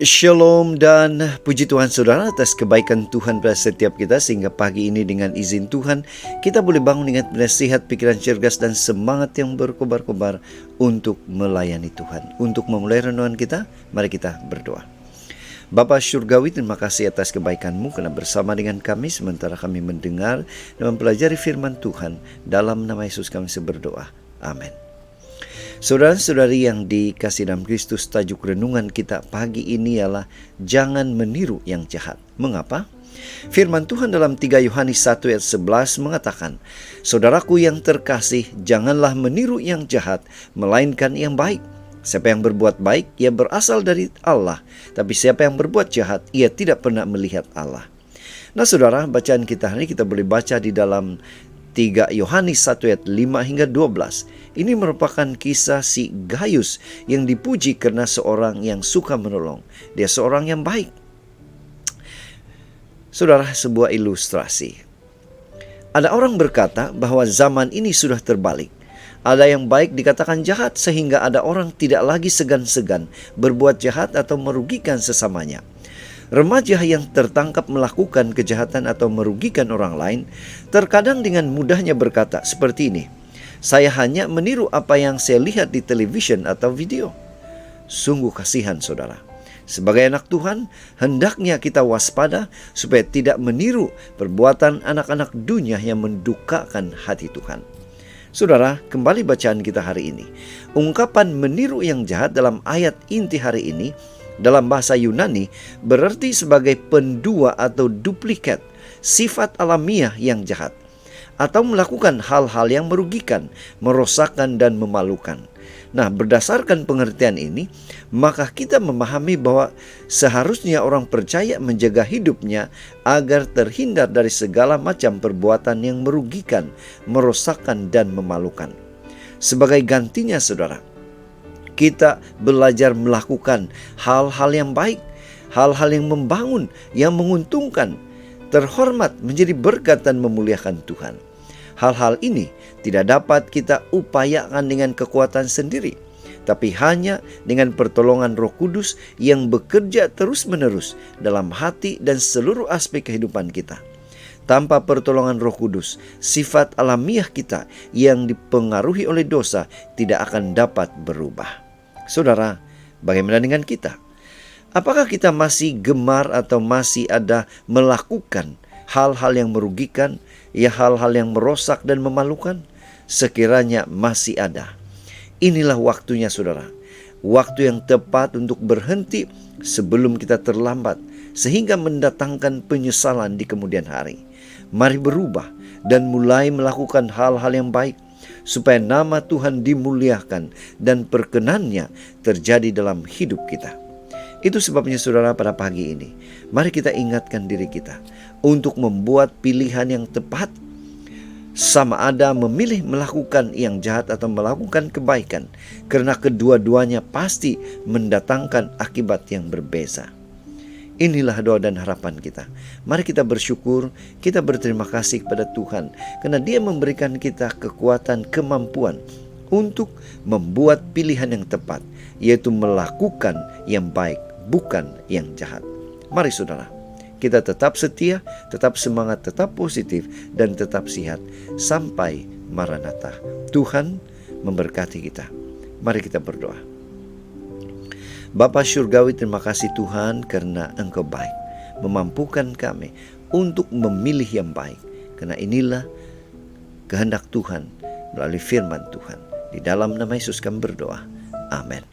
Shalom dan puji Tuhan saudara atas kebaikan Tuhan pada setiap kita, sehingga pagi ini dengan izin Tuhan kita boleh bangun dengan nasihat, pikiran cerdas dan semangat yang berkobar-kobar untuk melayani Tuhan. Untuk memulai renungan kita, mari kita berdoa. Bapa Surgawi, terima kasih atas kebaikan-Mu karena bersama dengan kami sementara kami mendengar dan mempelajari firman Tuhan. Dalam nama Yesus kami berdoa. Amin. Saudara-saudari yang dikasihi dalam Kristus, tajuk renungan kita pagi ini ialah jangan meniru yang jahat. Mengapa? Firman Tuhan dalam 3 Yohanes 1 ayat 11 mengatakan, "Saudaraku yang terkasih, janganlah meniru yang jahat, melainkan yang baik. Siapa yang berbuat baik, ia berasal dari Allah. Tapi siapa yang berbuat jahat, ia tidak pernah melihat Allah." Nah saudara, bacaan kita hari ini kita boleh baca di dalam 3 Yohanes 1 ayat 5 hingga 12. Ini merupakan kisah si Gaius yang dipuji karena seorang yang suka menolong. Dia seorang yang baik. Saudara, sebuah ilustrasi. Ada orang berkata bahwa zaman ini sudah terbalik. Ada yang baik dikatakan jahat sehingga ada orang tidak lagi segan-segan berbuat jahat atau merugikan sesamanya. Remaja yang tertangkap melakukan kejahatan atau merugikan orang lain terkadang dengan mudahnya berkata seperti ini, "Saya hanya meniru apa yang saya lihat di televisyen atau video." Sungguh kasihan saudara. Sebagai anak Tuhan, hendaknya kita waspada supaya tidak meniru perbuatan anak-anak dunia yang mendukakan hati Tuhan. Saudara, kembali bacaan kita hari ini. Ungkapan meniru yang jahat dalam ayat inti hari ini dalam bahasa Yunani berarti sebagai pendua atau duplikat sifat alamiah yang jahat, atau melakukan hal-hal yang merugikan, merosakkan dan memalukan. Nah, berdasarkan pengertian ini, maka kita memahami bahwa seharusnya orang percaya menjaga hidupnya agar terhindar dari segala macam perbuatan yang merugikan, merosakkan dan memalukan. Sebagai gantinya saudara, kita belajar melakukan hal-hal yang baik, hal-hal yang membangun, yang menguntungkan, terhormat, menjadi berkat dan memuliakan Tuhan. Hal-hal ini tidak dapat kita upayakan dengan kekuatan sendiri, tapi hanya dengan pertolongan Roh Kudus yang bekerja terus-menerus dalam hati dan seluruh aspek kehidupan kita. Tanpa pertolongan Roh Kudus, sifat alamiah kita yang dipengaruhi oleh dosa tidak akan dapat berubah. Saudara, bagaimana dengan kita? Apakah kita masih gemar atau masih ada melakukan hal-hal yang merugikan, hal-hal yang merosak dan memalukan? Sekiranya masih ada, inilah waktunya saudara. Waktu yang tepat untuk berhenti sebelum kita terlambat, sehingga mendatangkan penyesalan di kemudian hari. Mari berubah dan mulai melakukan hal-hal yang baik, supaya nama Tuhan dimuliakan dan perkenannya terjadi dalam hidup kita. Itu sebabnya saudara, pada pagi ini mari kita ingatkan diri kita untuk membuat pilihan yang tepat, sama ada memilih melakukan yang jahat atau melakukan kebaikan, karena kedua-duanya pasti mendatangkan akibat yang berbeza. Inilah doa dan harapan kita. Mari kita bersyukur, kita berterima kasih kepada Tuhan karena Dia memberikan kita kekuatan, kemampuan untuk membuat pilihan yang tepat, yaitu melakukan yang baik, bukan yang jahat. Mari saudara, kita tetap setia, tetap semangat, tetap positif, dan tetap sehat sampai Maranatha. Tuhan memberkati kita. Mari kita berdoa. Bapa Surgawi, terima kasih Tuhan karena Engkau baik, memampukan kami untuk memilih yang baik. Karena inilah kehendak Tuhan melalui firman Tuhan. Di dalam nama Yesus kami berdoa. Amin.